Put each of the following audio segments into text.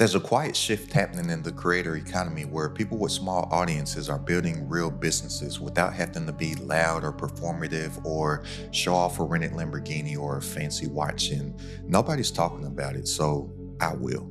There's a quiet shift happening in the creator economy where people with small audiences are building real businesses without having to be loud or performative or show off a rented Lamborghini or a fancy watch. And nobody's talking about it, so I will.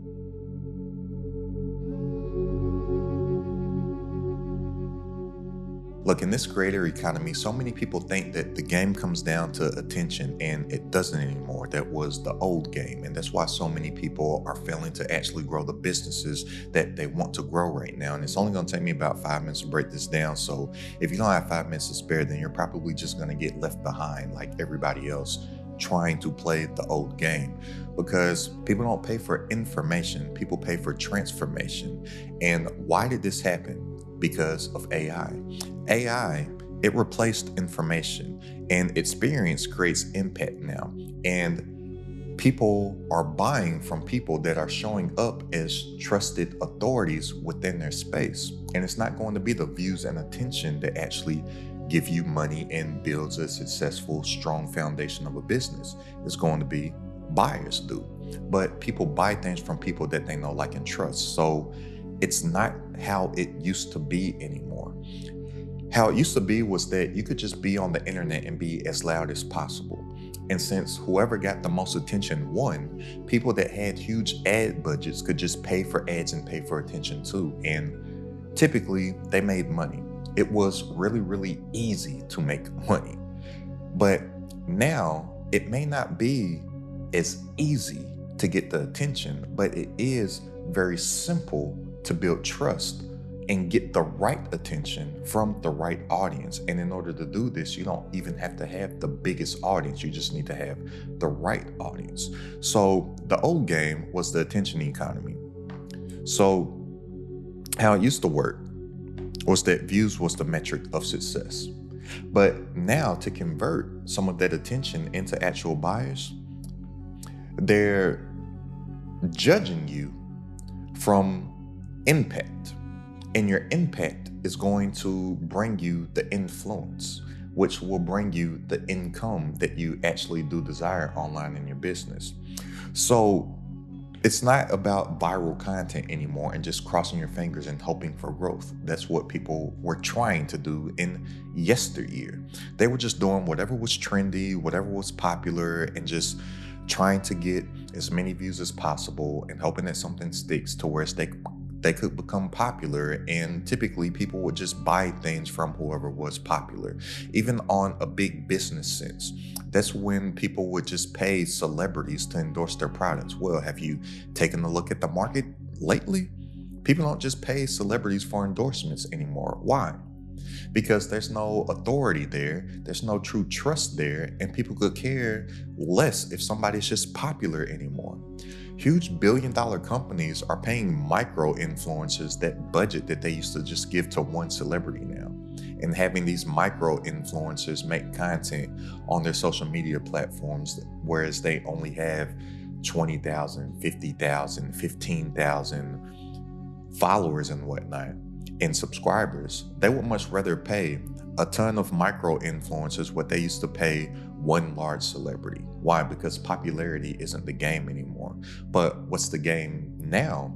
Look, in this creator economy, so many people think that the game comes down to attention, and it doesn't anymore. That was the old game, and that's why so many people are failing to actually grow the businesses that they want to grow right now. And it's only going to take me about 5 minutes to break this down. So if you don't have 5 minutes to spare, then you're probably just going to get left behind like everybody else trying to play the old game, because people don't pay for information, people pay for transformation. And why did this happen? Because of AI. AI, it replaced information, and experience creates impact now. And people are buying from people that are showing up as trusted authorities within their space. And it's not going to be the views and attention that actually give you money and builds a successful, strong foundation of a business. It's going to be buyers do. But people buy things from people that they know, like, and trust. So it's not how it used to be anymore. How it used to be was that you could just be on the internet and be as loud as possible. And since whoever got the most attention won, people that had huge ad budgets could just pay for ads and pay for attention too. And typically they made money. It was really, really easy to make money. But now it may not be as easy to get the attention, but it is very simple to build trust and get the right attention from the right audience. And in order to do this, you don't even have to have the biggest audience. You just need to have the right audience. So the old game was the attention economy. So how it used to work was that views was the metric of success. But now, to convert some of that attention into actual buyers, they're judging you from impact, and your impact is going to bring you the influence, which will bring you the income that you actually do desire online in your business. So it's not about viral content anymore and just crossing your fingers and hoping for growth. That's what people were trying to do in yesteryear. They were just doing whatever was trendy, whatever was popular, and just trying to get as many views as possible and hoping that something sticks to where they could become popular. And typically people would just buy things from whoever was popular. Even on a big business sense, that's when people would just pay celebrities to endorse their products. Well, have you taken a look at the market lately? People don't just pay celebrities for endorsements anymore. Why? Because there's no authority there, there's no true trust there, and people could care less if somebody's just popular anymore. Huge billion-dollar companies are paying micro influencers that budget that they used to just give to one celebrity now, and having these micro influencers make content on their social media platforms, whereas they only have 20,000, 50,000, 15,000 followers and whatnot, and subscribers. They would much rather pay a ton of micro influencers what they used to pay one large celebrity. Why? Because popularity isn't the game anymore. But what's the game now,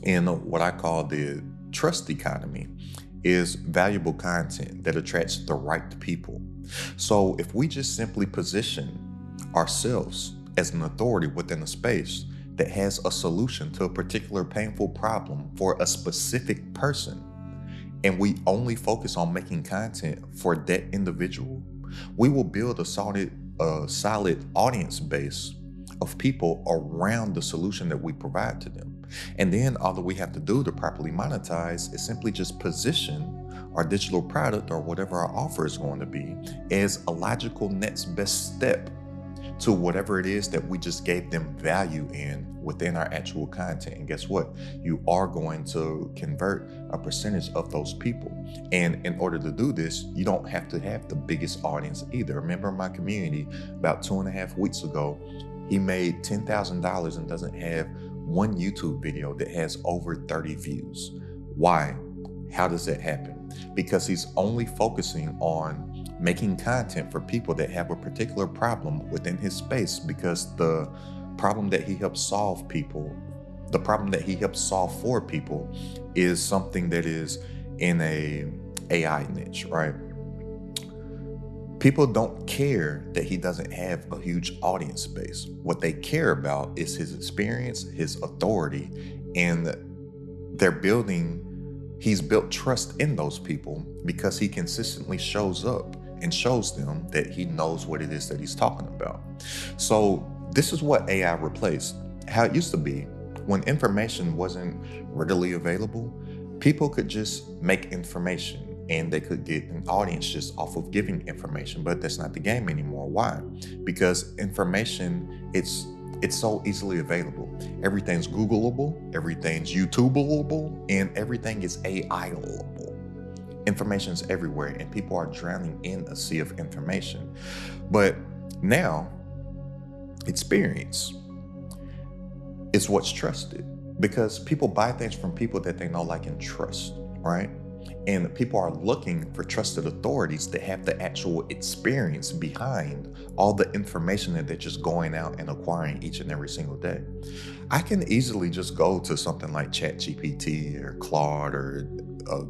in what I call the trust economy, is valuable content that attracts the right people. So if we just simply position ourselves as an authority within a space that has a solution to a particular painful problem for a specific person, and we only focus on making content for that individual, we will build a solid audience base of people around the solution that we provide to them. And then all that we have to do to properly monetize is simply just position our digital product or whatever our offer is going to be as a logical next best step to whatever it is that we just gave them value in within our actual content. And guess what? You are going to convert a percentage of those people. And in order to do this, you don't have to have the biggest audience either. Remember my community about 2.5 weeks ago, he made $10,000 and doesn't have one YouTube video that has over 30 views. Why? How does that happen? Because he's only focusing on making content for people that have a particular problem within his space, because the problem that he helps solve people the problem that he helps solve for people is something that is in a AI niche, right? People don't care that he doesn't have a huge audience base. What they care about is his experience, his authority, and he's built trust in those people because he consistently shows up and shows them that he knows what it is that he's talking about. So this is what AI replaced. How it used to be, when information wasn't readily available, people could just make information and they could get an audience just off of giving information. But that's not the game anymore. Why? Because information, it's so easily available. Everything's Googleable, everything's YouTubeable, and everything is AIable. Information's everywhere, and people are drowning in a sea of information. But now, experience is what's trusted, because people buy things from people that they know, like, and trust, right? And people are looking for trusted authorities that have the actual experience behind all the information that they're just going out and acquiring each and every single day. I can easily just go to something like ChatGPT or Claude or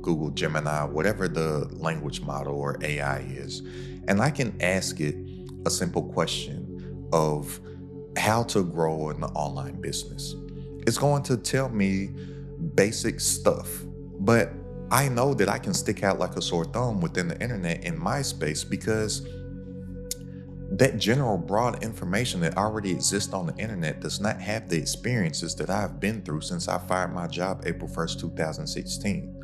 Google Gemini, whatever the language model or AI is, and I can ask it a simple question of how to grow an online business. It's going to tell me basic stuff, but I know that I can stick out like a sore thumb within the internet in my space, because that general broad information that already exists on the internet does not have the experiences that I've been through since I fired my job April 1st, 2016.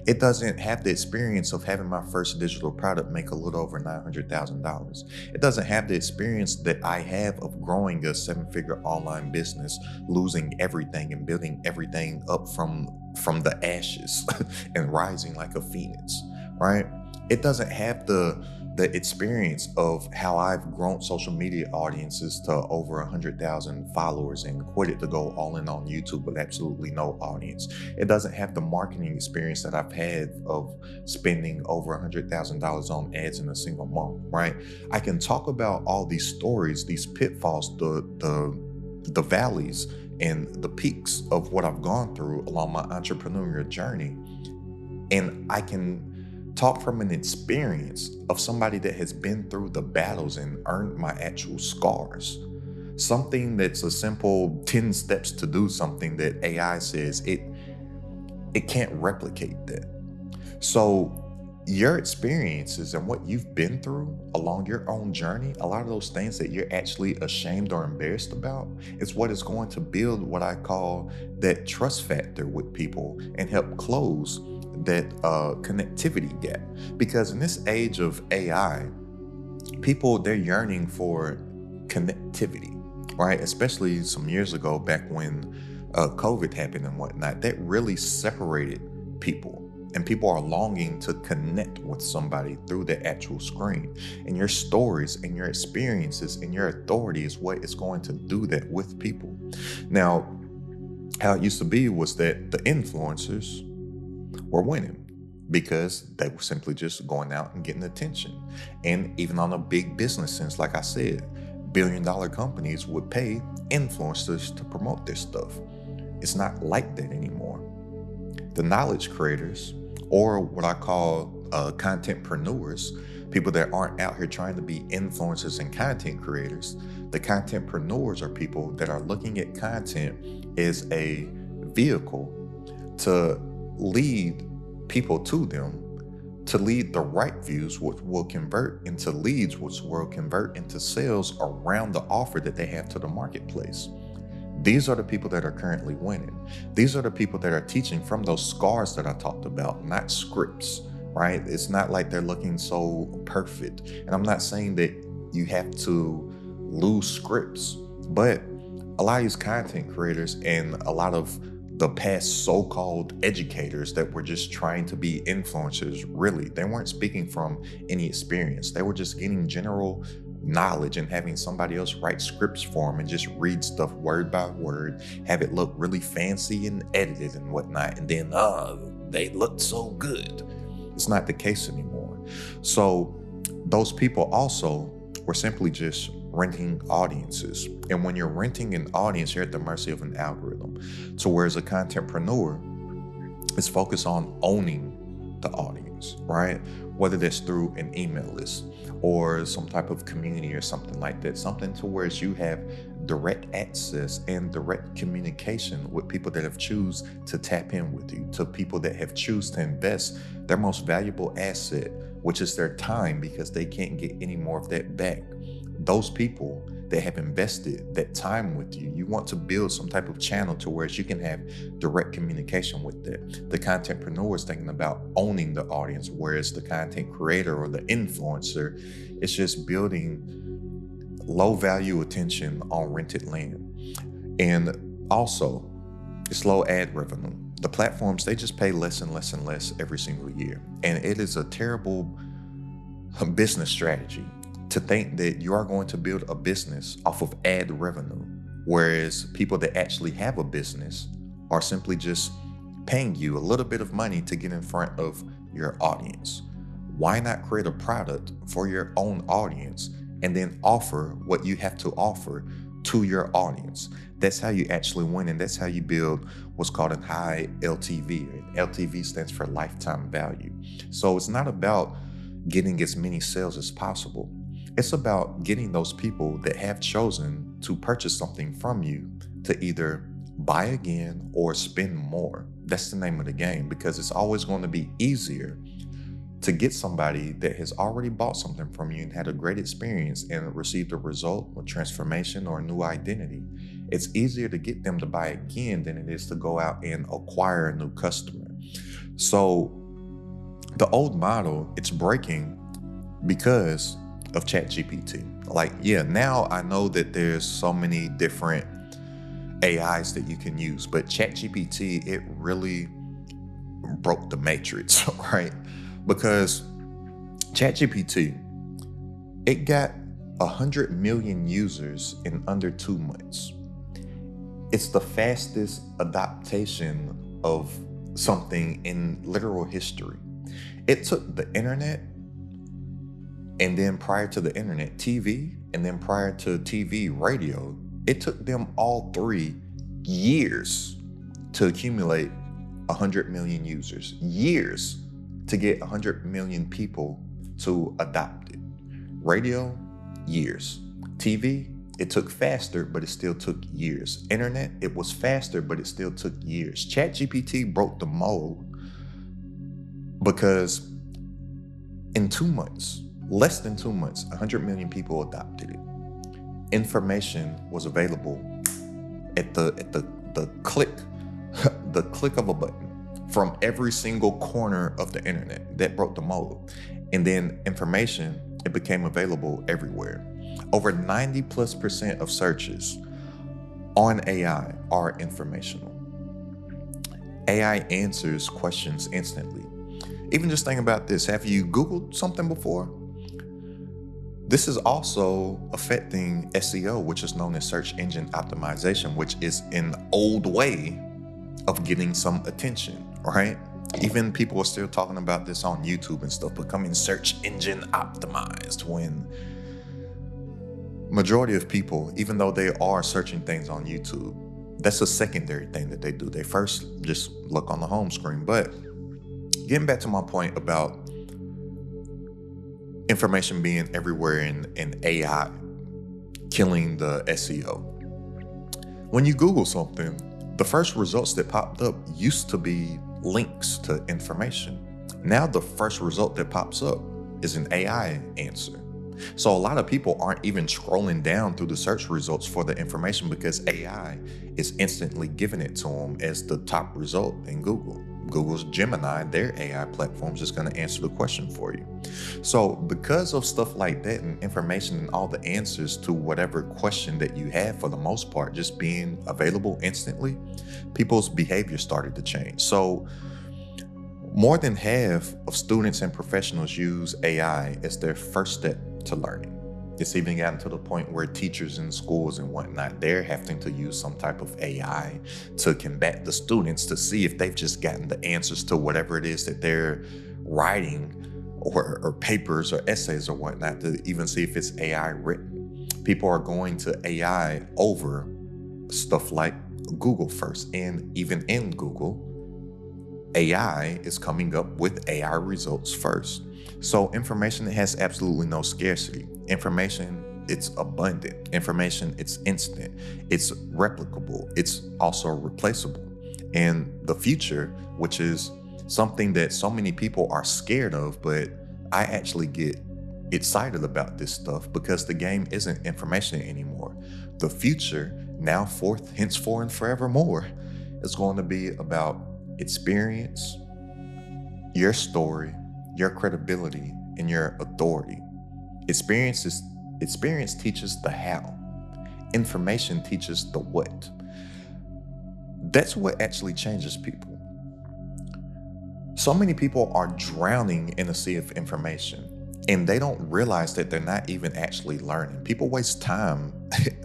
It doesn't have the experience of having my first digital product make a little over $900,000. It doesn't have the experience that I have of growing a 7-figure online business, losing everything and building everything up from the ashes and rising like a phoenix, right? It doesn't have the experience of how I've grown social media audiences to over 100,000 followers and quit it to go all in on YouTube with absolutely no audience. It doesn't have the marketing experience that I've had of spending over $100,000 on ads in a single month, right? I can talk about all these stories, these pitfalls, the valleys and the peaks of what I've gone through along my entrepreneurial journey. And I can talk from an experience of somebody that has been through the battles and earned my actual scars. Something that's a simple 10 steps to do something that AI says it can't replicate that. So your experiences and what you've been through along your own journey, a lot of those things that you're actually ashamed or embarrassed about, is what is going to build what I call that trust factor with people and help close that connectivity gap. Because in this age of AI, people, they're yearning for connectivity, right? Especially some years ago, back when COVID happened and whatnot, that really separated people. And people are longing to connect with somebody through the actual screen. And your stories and your experiences and your authority is what is going to do that with people. Now, how it used to be was that the influencers were winning because they were simply just going out and getting attention. And even on a big business sense, like I said, billion-dollar companies would pay influencers to promote their stuff. It's not like that anymore. The knowledge creators, or what I call contentpreneurs, people that aren't out here trying to be influencers and content creators. The contentpreneurs are people that are looking at content as a vehicle to lead people to them, to lead the right views, which will convert into leads, which will convert into sales around the offer that they have to the marketplace. These are the people that are currently winning. These are the people that are teaching from those scars that I talked about, not scripts, right? It's not like they're looking so perfect. And I'm not saying that you have to lose scripts, but a lot of these content creators and a lot of the past so-called educators that were just trying to be influencers, really, they weren't speaking from any experience. They were just getting general knowledge and having somebody else write scripts for them and just read stuff word by word, have it look really fancy and edited and whatnot, and then they looked so good. It's not the case anymore. So those people also were simply just renting audiences. And when you're renting an audience, you're at the mercy of an algorithm. So whereas a contentpreneur is focused on owning the audience, right? Whether that's through an email list or some type of community or something like that, something to where you have direct access and direct communication with people that have choose to tap in with you, to people that have choose to invest their most valuable asset, which is their time, because they can't get any more of that back. Those people that have invested that time with you, you want to build some type of channel to where you can have direct communication with that. The contentpreneur is thinking about owning the audience, whereas the content creator or the influencer is just building low value attention on rented land. And also, it's low ad revenue. The platforms, they just pay less and less and less every single year. And it is a terrible business strategy to think that you are going to build a business off of ad revenue, whereas people that actually have a business are simply just paying you a little bit of money to get in front of your audience. Why not create a product for your own audience and then offer what you have to offer to your audience? That's how you actually win, and that's how you build what's called a high LTV. LTV stands for lifetime value. So it's not about getting as many sales as possible. It's about getting those people that have chosen to purchase something from you to either buy again or spend more. That's the name of the game, because it's always going to be easier to get somebody that has already bought something from you and had a great experience and received a result, a transformation, or a new identity. It's easier to get them to buy again than it is to go out and acquire a new customer. So the old model, it's breaking because of ChatGPT. Like, yeah, now I know that there's so many different AIs that you can use, but ChatGPT, it really broke the matrix, right? Because ChatGPT, it got 100 million users in under 2 months. It's the fastest adaptation of something in literal history. It took the internet, and then prior to the internet, TV, and then prior to TV, radio. It took them all 3 years to accumulate 100 million users. Years to get 100 million people to adopt it. Radio, years. TV, it took faster, but it still took years. Internet, it was faster, but it still took years. ChatGPT broke the mold because in 2 months, less than 2 months, 100 million people adopted it. Information was available at the click of a button from every single corner of the internet. That broke the mold. And then information, it became available everywhere. Over 90+% of searches on AI are informational. AI answers questions instantly. Even just think about this. Have you Googled something before? This is also affecting SEO, which is known as search engine optimization, which is an old way of getting some attention, right? Even people are still talking about this on YouTube and stuff, becoming search engine optimized, when majority of people, even though they are searching things on YouTube, that's a secondary thing that they do. They first just look on the home screen. But getting back to my point about information being everywhere in AI killing the SEO. When you Google something, the first results that popped up used to be links to information. Now the first result that pops up is an AI answer. So a lot of people aren't even scrolling down through the search results for the information because AI is instantly giving it to them as the top result in Google. Google's Gemini, their AI platform, is just going to answer the question for you. So because of stuff like that and information and all the answers to whatever question that you have, for the most part, just being available instantly, people's behavior started to change. So more than half of students and professionals use AI as their first step to learning. It's even gotten to the point where teachers in schools and whatnot, they're having to use some type of AI to combat the students to see if they've just gotten the answers to whatever it is that they're writing, or papers or essays or whatnot, to even see if it's AI written. People are going to AI over stuff like Google first. And even in Google, AI is coming up with AI results first. So information has absolutely no scarcity. Information, it's abundant. Information, it's instant. It's replicable. It's also replaceable. And the future, which is something that so many people are scared of, but I actually get excited about this stuff because the game isn't information anymore. The future, now forth, henceforth, and forevermore, is going to be about experience, your story, your credibility, and your authority. Experience teaches the how. Information teaches the what. That's what actually changes people. So many people are drowning in a sea of information and they don't realize that they're not even actually learning. People waste time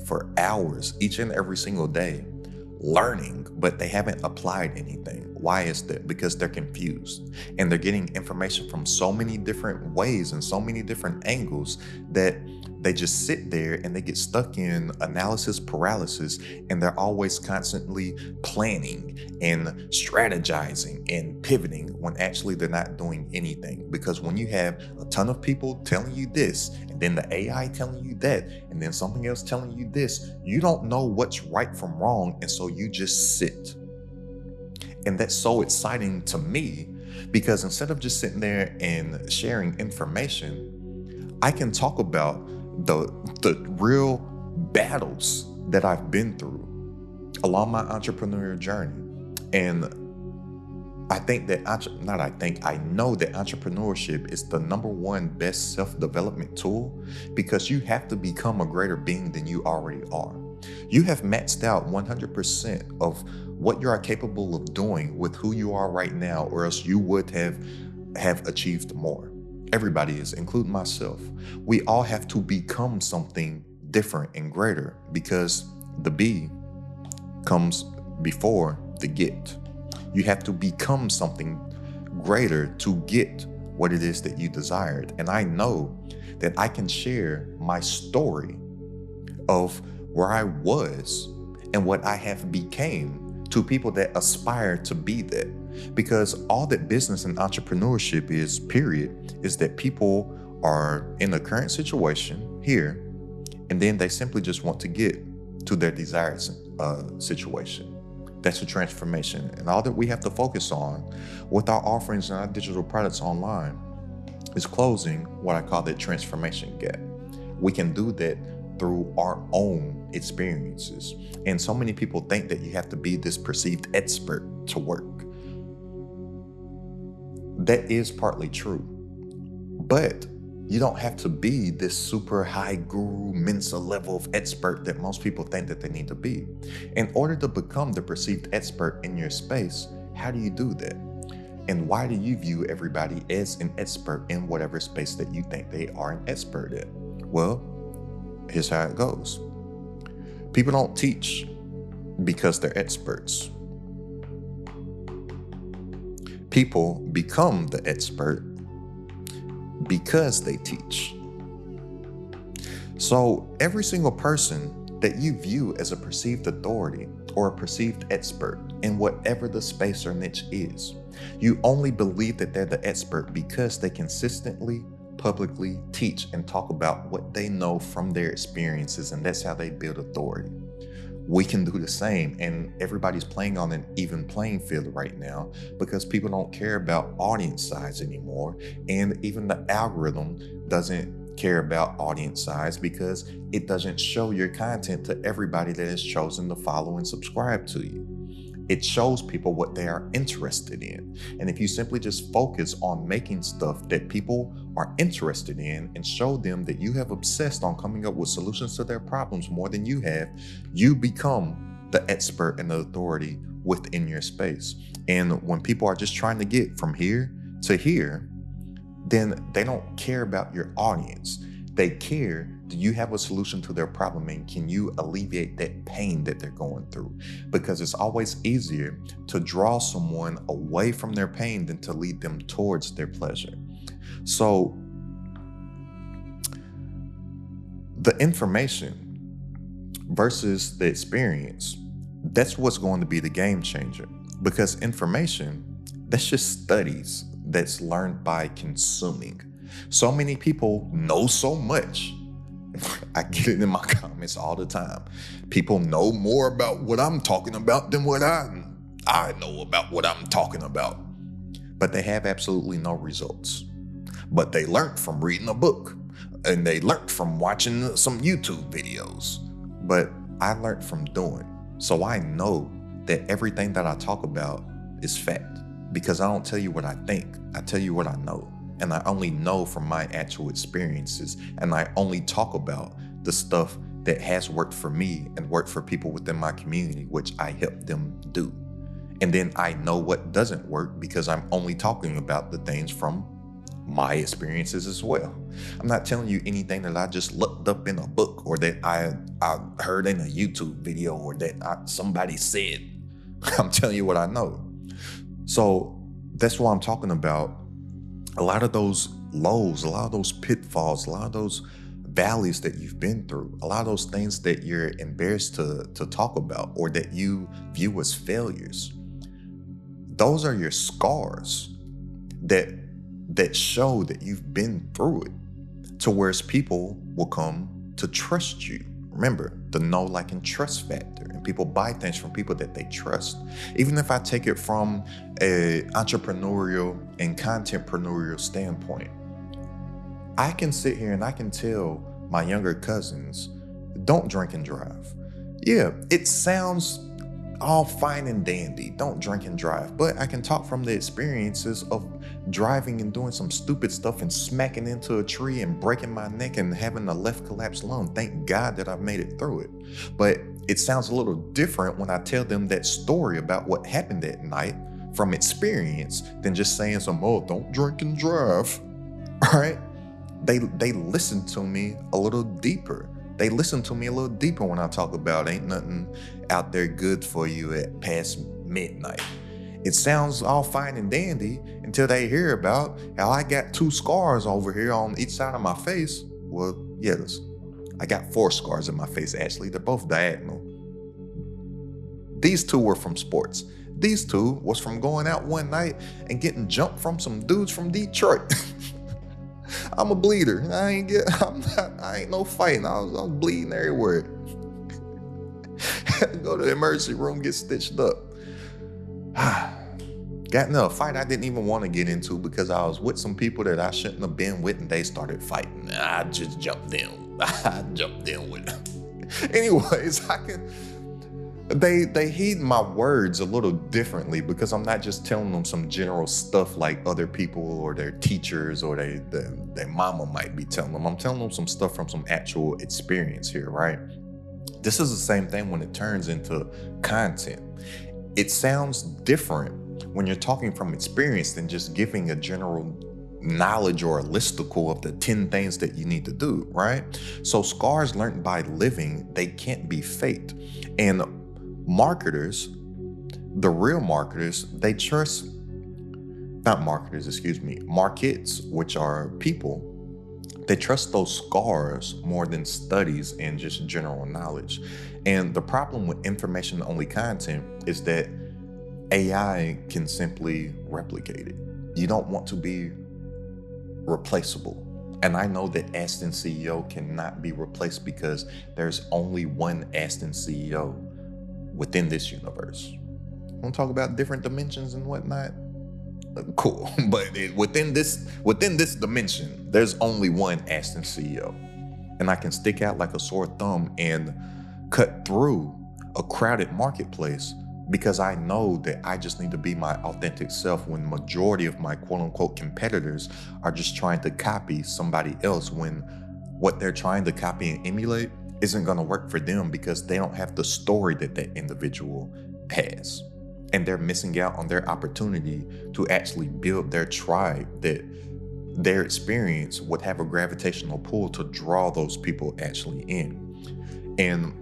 for hours each and every single day learning, but they haven't applied anything. Why is that? Because they're confused and they're getting information from so many different ways and so many different angles that they just sit there and they get stuck in analysis paralysis, and they're always constantly planning and strategizing and pivoting when actually they're not doing anything. Because when you have a ton of people telling you this, and then the AI telling you that, and then something else telling you this, you don't know what's right from wrong, and so you just sit. And that's so exciting to me because instead of just sitting there and sharing information, I can talk about the real battles that I've been through along my entrepreneurial journey. And I think that, I know that entrepreneurship is the number one best self-development tool because you have to become a greater being than you already are. You have maxed out 100% of what you are capable of doing with who you are right now, or else you would have achieved more. Everybody is, including myself. We all have to become something different and greater because the be comes before the get. You have to become something greater to get what it is that you desired. And I know that I can share my story of where I was and what I have became to people that aspire to be that. Because all that business and entrepreneurship is, period, is that people are in a current situation here, and then they simply just want to get to their desired situation. That's a transformation. And all that we have to focus on with our offerings and our digital products online is closing what I call the transformation gap. We can do that through our own experiences. And so many people think that you have to be this perceived expert to work. That is partly true, but you don't have to be this super high guru Mensa level of expert that most people think that they need to be. In order to become the perceived expert in your space, how do you do that? And why do you view everybody as an expert in whatever space that you think they are an expert at? Well, here's how it goes. People don't teach because they're experts. People become the expert because they teach. So every single person that you view as a perceived authority or a perceived expert in whatever the space or niche is, you only believe that they're the expert because they consistently, publicly teach and talk about what they know from their experiences, and that's how they build authority. We can do the same, and everybody's playing on an even playing field right now because people don't care about audience size anymore, and even the algorithm doesn't care about audience size because it doesn't show your content to everybody that has chosen to follow and subscribe to you. It shows people what they are interested in. And if you simply just focus on making stuff that people are interested in and show them that you have obsessed on coming up with solutions to their problems more than you have, you become the expert and the authority within your space. And when people are just trying to get from here to here, then they don't care about your audience. They care, do you have a solution to their problem, and can you alleviate that pain that they're going through? Because it's always easier to draw someone away from their pain than to lead them towards their pleasure. So The information versus the experience, that's what's going to be the game changer. Because information, that's just studies that's learned by consuming. So many people know so much. I get it in my comments all the time. People know more about what I'm talking about than what I know about what I'm talking about. But they have absolutely no results. But they learned from reading a book, and they learned from watching some YouTube videos. But I learned from doing. So I know that everything that I talk about is fact, because I don't tell you what I think, I tell you what I know. And I only know from my actual experiences, and I only talk about the stuff that has worked for me and worked for people within my community, which I help them do. And then I know what doesn't work because I'm only talking about the things from my experiences as well. I'm not telling you anything that I just looked up in a book, or that I heard in a YouTube video, or that somebody said. I'm telling you what I know. So that's what I'm talking about. A lot of those lows, a lot of those pitfalls, a lot of those valleys that you've been through, a lot of those things that you're embarrassed to talk about, or that you view as failures, those are your scars that show that you've been through it, to where people will come to trust you. Remember, the know, like, and trust factor. And people buy things from people that they trust. Even if I take it from an entrepreneurial and contentpreneurial standpoint, I can sit here and I can tell my younger cousins, don't drink and drive. Yeah, it sounds all fine and dandy, don't drink and drive, but I can talk from the experiences of driving and doing some stupid stuff and smacking into a tree and breaking my neck and having a left collapsed lung. Thank God that I've made it through it. But it sounds a little different when I tell them that story about what happened that night from experience than just saying don't drink and drive. All right? They listen to me a little deeper. They listen to me a little deeper when I talk about ain't nothing out there good for you at past midnight. It sounds all fine and dandy until they hear about how I got 2 scars over here on each side of my face. Well, yes, I got 4 scars in my face, actually. They're both diagonal. These 2 were from sports. These 2 was from going out one night and getting jumped from some dudes from Detroit. I'm a bleeder. I ain't no fighting. I was bleeding everywhere. Had to go to the emergency room, get stitched up. Got into a fight I didn't even want to get into because I was with some people that I shouldn't have been with, and they started fighting. I just jumped in. I jumped in with them. Anyways, they heed my words a little differently because I'm not just telling them some general stuff like other people or their teachers or their mama might be telling them. I'm telling them some stuff from some actual experience here, right? This is the same thing when it turns into content. It sounds different when you're talking from experience than just giving a general knowledge or a listicle of the 10 things that you need to do, right? So scars learned by living, they can't be faked. And marketers, the real marketers, they trust, not marketers, excuse me, markets, which are people, they trust those scars more than studies and just general knowledge. And the problem with information-only content is that AI can simply replicate it. You don't want to be replaceable. And I know that Aston CEO cannot be replaced because there's only one Aston CEO within this universe. Want to talk about different dimensions and whatnot? Cool. But within this dimension, there's only one Aston CEO. And I can stick out like a sore thumb and cut through a crowded marketplace because I know that I just need to be my authentic self when majority of my quote unquote competitors are just trying to copy somebody else, when what they're trying to copy and emulate isn't going to work for them because they don't have the story that that individual has. And they're missing out on their opportunity to actually build their tribe, that their experience would have a gravitational pull to draw those people actually in. And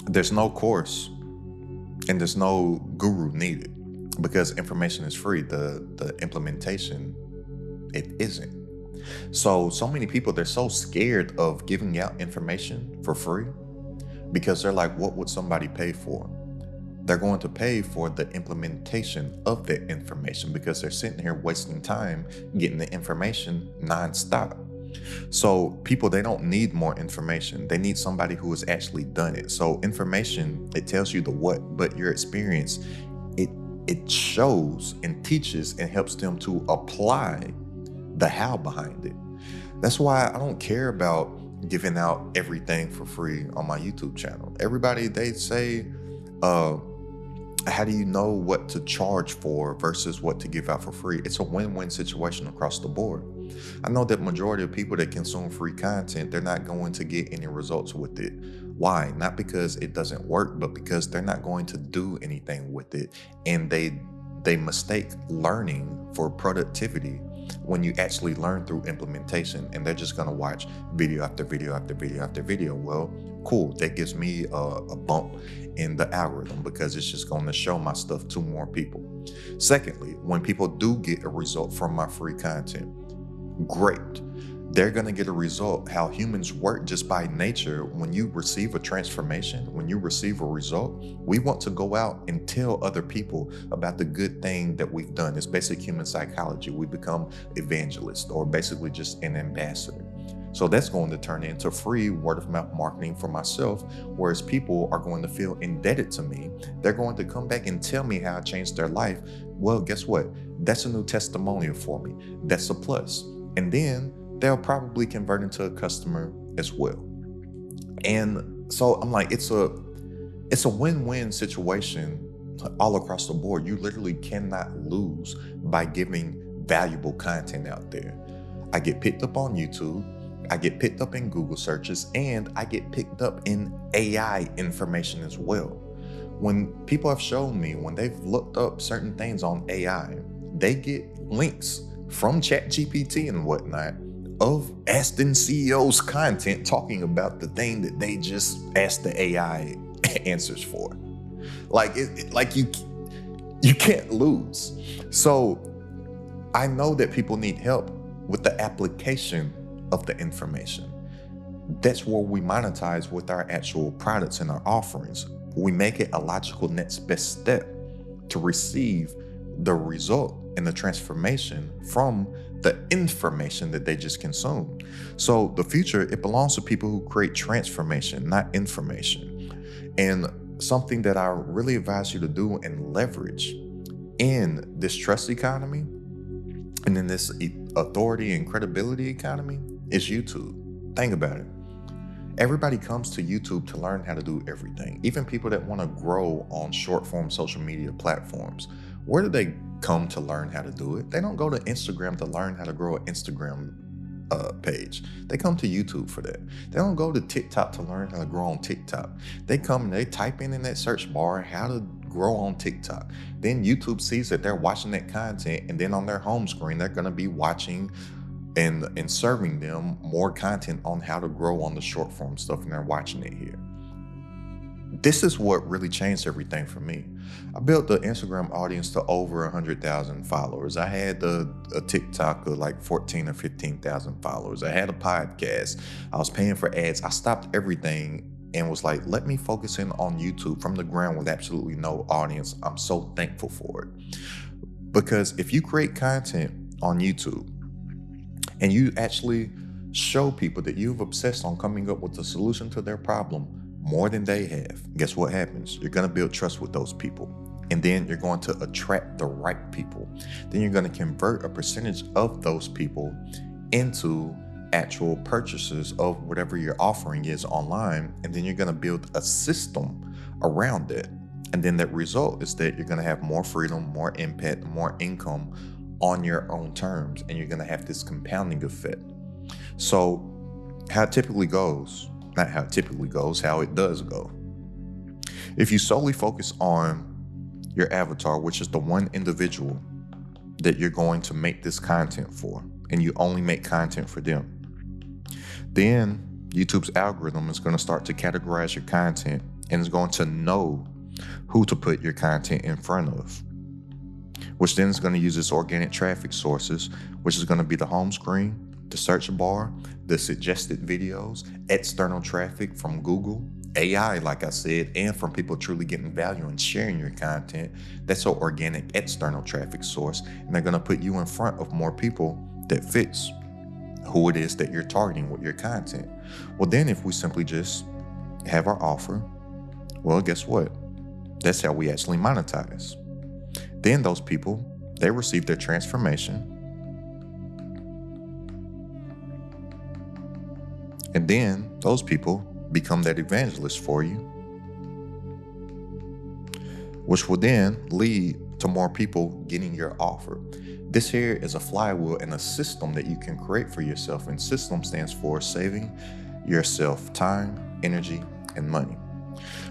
there's no course and there's no guru needed because information is free. The implementation, it isn't. So many people, they're so scared of giving out information for free because they're like, what would somebody pay for? They're going to pay for the implementation of that information because they're sitting here wasting time getting the information nonstop. So people, they don't need more information. They need somebody who has actually done it. So information, it tells you the what, but your experience, it it shows and teaches and helps them to apply the how behind it. That's why I don't care about giving out everything for free on my YouTube channel. Everybody, they say, uh, how do you know what to charge for versus what to give out for free? It's a win-win situation across the board. I know that majority of people that consume free content, they're not going to get any results with it. Why? Not because it doesn't work, but because they're not going to do anything with it. And they mistake learning for productivity when you actually learn through implementation, and they're just going to watch video after video after video after video. Well, cool, that gives me a bump in the algorithm because it's just going to show my stuff to more people. Secondly, when people do get a result from my free content, great. They're going to get a result. How humans work just by nature, when you receive a transformation, when you receive a result, we want to go out and tell other people about the good thing that we've done. It's basic human psychology. We become evangelists, or basically just an ambassador. So that's going to turn into free word of mouth marketing for myself, whereas people are going to feel indebted to me. They're going to come back and tell me how I changed their life. Well, guess what? That's a new testimonial for me. That's a plus. And then they'll probably convert into a customer as well. And so I'm like, it's a win-win situation all across the board. You literally cannot lose by giving valuable content out there. I get picked up on YouTube, I get picked up in Google searches, and I get picked up in AI information as well. When people have shown me, when they've looked up certain things on AI, they get links from ChatGPT and whatnot of Aston CEO's content talking about the thing that they just asked the AI answers for. Like you can't lose. So I know that people need help with the application of the information. That's where we monetize with our actual products and our offerings. We make it a logical next best step to receive the result and the transformation from the information that they just consumed. So the future, it belongs to people who create transformation, not information. And something that I really advise you to do and leverage in this trust economy and in this authority and credibility economy is YouTube. Think about it. Everybody comes to YouTube to learn how to do everything. Even people that want to grow on short form social media platforms. Where do they come to learn how to do it? They don't go to Instagram to learn how to grow an Instagram page. They come to YouTube for that. They don't go to TikTok to learn how to grow on TikTok. They come and they type in that search bar how to grow on TikTok. Then YouTube sees that they're watching that content, and then on their home screen, they're going to be watching and serving them more content on how to grow on the short form stuff, and they're watching it here. This is what really changed everything for me. I built the Instagram audience to over 100,000 followers. I had a TikTok of like 14 or 15,000 followers. I had a podcast. I was paying for ads. I stopped everything and was like, let me focus in on YouTube from the ground with absolutely no audience. I'm so thankful for it. Because if you create content on YouTube and you actually show people that you've obsessed on coming up with a solution to their problem more than they have, guess what happens? You're going to build trust with those people. And then you're going to attract the right people. Then you're going to convert a percentage of those people into actual purchases of whatever your offering is online. And then you're going to build a system around it. And then that result is that you're going to have more freedom, more impact, more income on your own terms. And you're going to have this compounding effect. So how it typically goes, not how it typically goes, how it does go. If you solely focus on your avatar, which is the one individual that you're going to make this content for, and you only make content for them, then YouTube's algorithm is going to start to categorize your content and is going to know who to put your content in front of, which then is going to use its organic traffic sources, which is going to be the home screen, the search bar, the suggested videos, external traffic from Google, AI, like I said, and from people truly getting value and sharing your content. That's an organic external traffic source, and they're going to put you in front of more people that fits who it is that you're targeting with your content. Well, then if we simply just have our offer, well, guess what? That's how we actually monetize. Then those people, they receive their transformation. And then those people become that evangelist for you, which will then lead to more people getting your offer. This here is a flywheel and a system that you can create for yourself. And system stands for saving yourself time, energy, and money.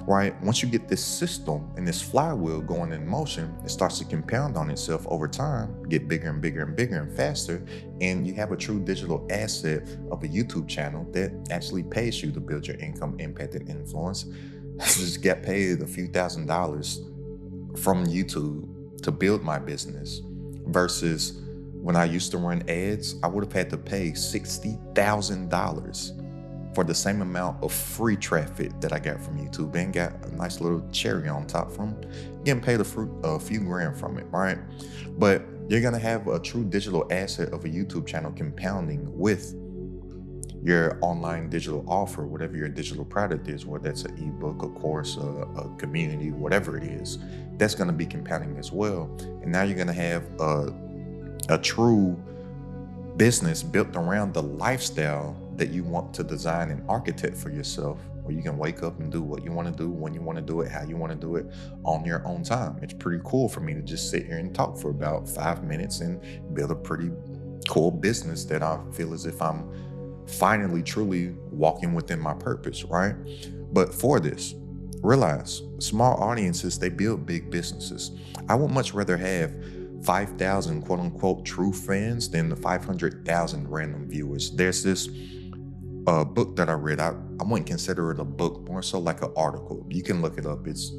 Right? Once you get this system and this flywheel going in motion, it starts to compound on itself over time, get bigger and bigger and bigger and faster, and you have a true digital asset of a YouTube channel that actually pays you to build your income, impact, and influence. I just got paid a few $1,000s from YouTube to build my business, versus when I used to run ads, I would have had to pay $60,000 for the same amount of free traffic that I got from YouTube, and got a nice little cherry on top from getting paid a few grand from it, right? But you're gonna have a true digital asset of a YouTube channel compounding with your online digital offer, whatever your digital product is, whether that's an ebook, a course, a community, whatever it is, that's gonna be compounding as well. And now you're gonna have a true business built around the lifestyle that you want to design and architect for yourself, where you can wake up and do what you want to do, when you want to do it, how you want to do it, on your own time. It's pretty cool for me to just sit here and talk for about 5 minutes and build a pretty cool business that I feel as if I'm finally truly walking within my purpose, right? But for this, realize small audiences, they build big businesses. I would much rather have 5,000 quote unquote true fans than the 500,000 random viewers. There's this book that I read. I wouldn't consider it a book, more so like an article. You can look it up. It's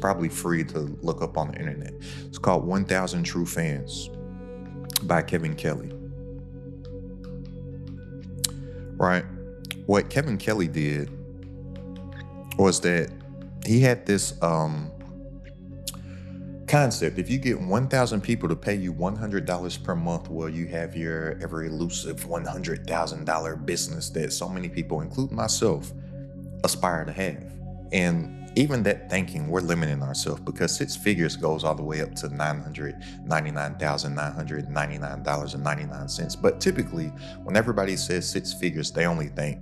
probably free to look up on the internet. It's called 1,000 True Fans by Kevin Kelly. Right? What Kevin Kelly did was that he had this concept. If you get 1,000 people to pay you $100 per month, well, you have your ever elusive $100,000 business that so many people, including myself, aspire to have. And even that thinking, we're limiting ourselves, because six figures goes all the way up to $999,999.99. But typically, when everybody says six figures, they only think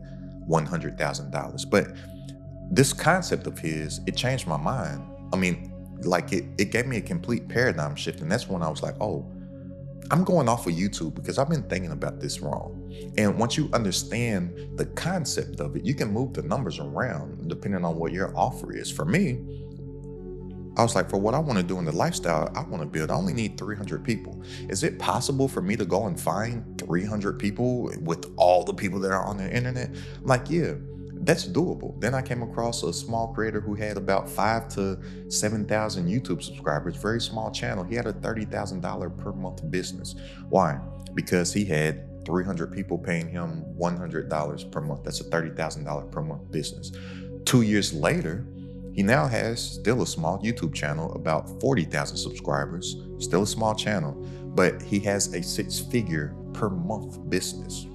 $100,000. But this concept of his, it changed my mind. I mean, like it gave me a complete paradigm shift. And that's when I was like, oh, I'm going off of YouTube because I've been thinking about this wrong. And once you understand the concept of it, you can move the numbers around depending on what your offer is. For me, I was like, for what I want to do in the lifestyle I want to build, I only need 300 people. Is it possible for me to go and find 300 people with all the people that are on the internet? I'm like, yeah, that's doable. Then I came across a small creator who had about 5,000 to 7,000 YouTube subscribers, very small channel. He had a $30,000 per month business. Why? Because he had 300 people paying him $100 per month. That's a $30,000 per month business. 2 years later, he now has still a small YouTube channel, about 40,000 subscribers, still a small channel, but he has a 6-figure per month business.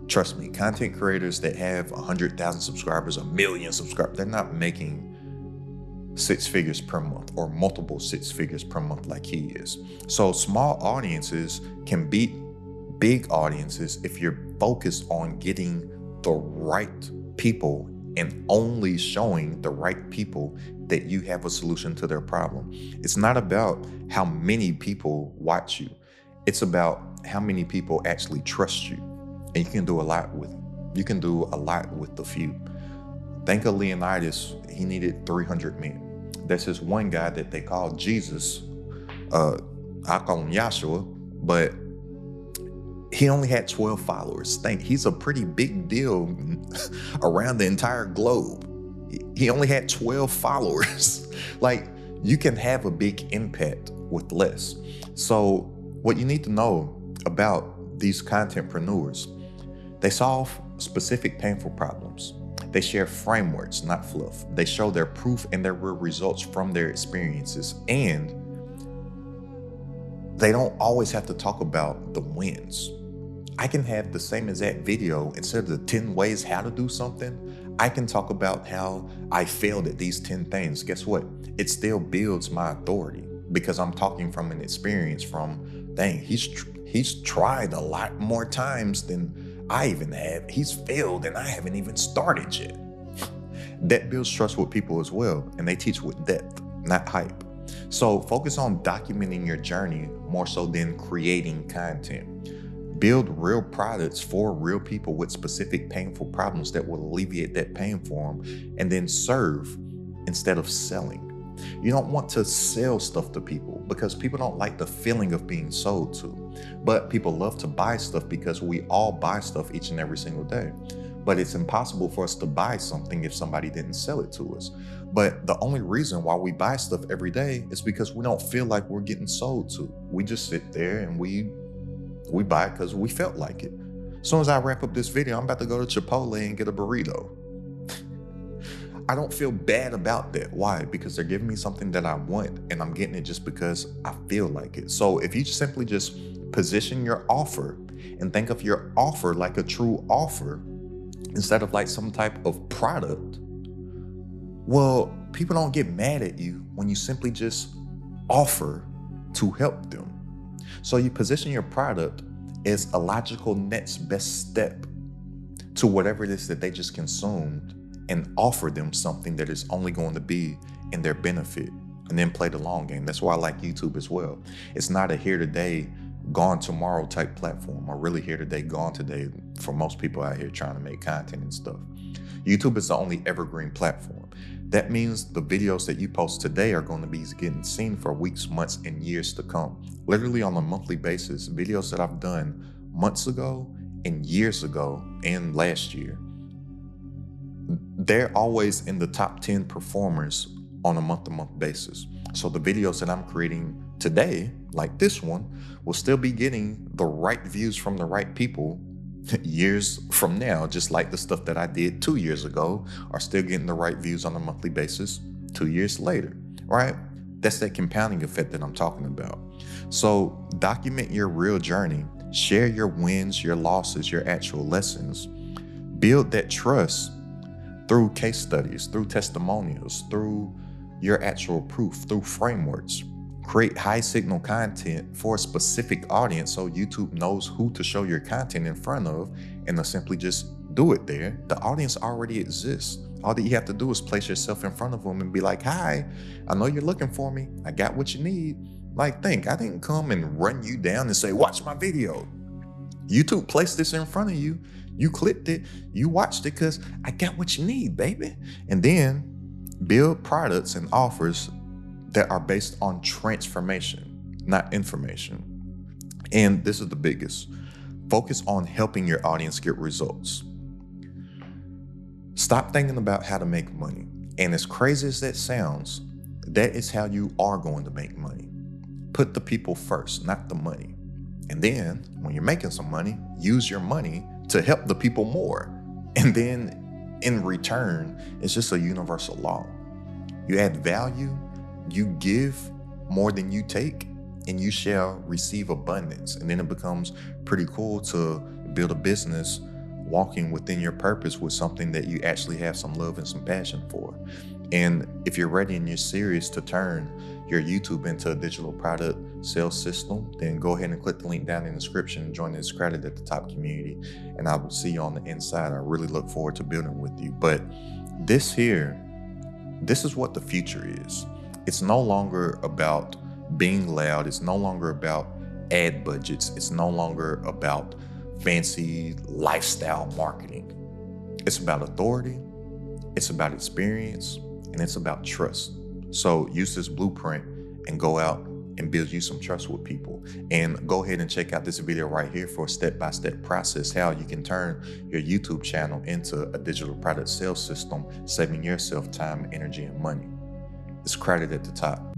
Trust me, content creators that have 100,000 subscribers, 1 million subscribers, they're not making 6 figures per month or multiple 6 figures per month like he is. So small audiences can beat big audiences if you're focused on getting the right people and only showing the right people that you have a solution to their problem. It's not about how many people watch you. It's about how many people actually trust you. And you can do a lot with the few. Think of Leonidas. He needed 300 men. There's this one guy that they call Jesus. I call him Yahshua, but he only had 12 followers. He's a pretty big deal around the entire globe. He only had 12 followers. Like, you can have a big impact with less. So what you need to know about these contentpreneurs, they solve specific painful problems. They share frameworks, not fluff. They show their proof and their real results from their experiences. And they don't always have to talk about the wins. I can have the same exact video. Instead of the 10 ways how to do something, I can talk about how I failed at these 10 things. Guess what? It still builds my authority because I'm talking from an experience from, dang, he's tried a lot more times than I even have. He's failed and I haven't even started yet. That builds trust with people as well. And they teach with depth, not hype. So focus on documenting your journey more so than creating content. Build real products for real people with specific painful problems that will alleviate that pain for them, and then serve instead of selling. You don't want to sell stuff to people because people don't like the feeling of being sold to. But people love to buy stuff because we all buy stuff each and every single day. But it's impossible for us to buy something if somebody didn't sell it to us. But the only reason why we buy stuff every day is because we don't feel like we're getting sold to. We just sit there and we buy it because we felt like it. As soon as I wrap up this video, I'm about to go to Chipotle and get a burrito. I don't feel bad about that. Why? Because they're giving me something that I want and I'm getting it just because I feel like it. So if you simply just position your offer and think of your offer like a true offer instead of like some type of product, well, people don't get mad at you when you simply just offer to help them. So you position your product as a logical next best step to whatever it is that they just consumed, and offer them something that is only going to be in their benefit, and then play the long game. That's why I like YouTube as well. It's not a here today, gone tomorrow type platform, or really here today, gone today for most people out here trying to make content and stuff. YouTube is the only evergreen platform. That means the videos that you post today are going to be getting seen for weeks, months, and years to come. Literally on a monthly basis, videos that I've done months ago and years ago and last year, they're always in the top 10 performers on a month-to-month basis. So the videos that I'm creating today, like this one, will still be getting the right views from the right people years from now, just like the stuff that I did 2 years ago are still getting the right views on a monthly basis 2 years later, right? That's that compounding effect that I'm talking about. So document your real journey, share your wins, your losses, your actual lessons, build that trust through case studies, through testimonials, through your actual proof, through frameworks. Create high signal content for a specific audience so YouTube knows who to show your content in front of, and to simply just do it there. The audience already exists. All that you have to do is place yourself in front of them and be like, hi, I know you're looking for me. I got what you need. Like, I didn't come and run you down and say, watch my video. YouTube placed this in front of you. You clicked it, you watched it because I got what you need, baby. And then build products and offers that are based on transformation, not information. And this is the biggest. Focus on helping your audience get results. Stop thinking about how to make money. And as crazy as that sounds, that is how you are going to make money. Put the people first, not the money. And then when you're making some money, use your money to help the people more. And then in return, it's just a universal law. You add value, you give more than you take, and you shall receive abundance. And then it becomes pretty cool to build a business walking within your purpose with something that you actually have some love and some passion for. And if you're ready and you're serious to turn your YouTube into a digital product sales system, then go ahead and click the link down in the description and join this Credit at the Top community. And I will see you on the inside. I really look forward to building with you. But this is what the future is. It's no longer about being loud. It's no longer about ad budgets. It's no longer about fancy lifestyle marketing. It's about authority. It's about experience. And it's about trust. So use this blueprint and go out and build you some trust with people. And go ahead and check out this video right here for a step-by-step process how you can turn your YouTube channel into a digital product sales system, saving yourself time, energy, and money. It's Credit at the Top.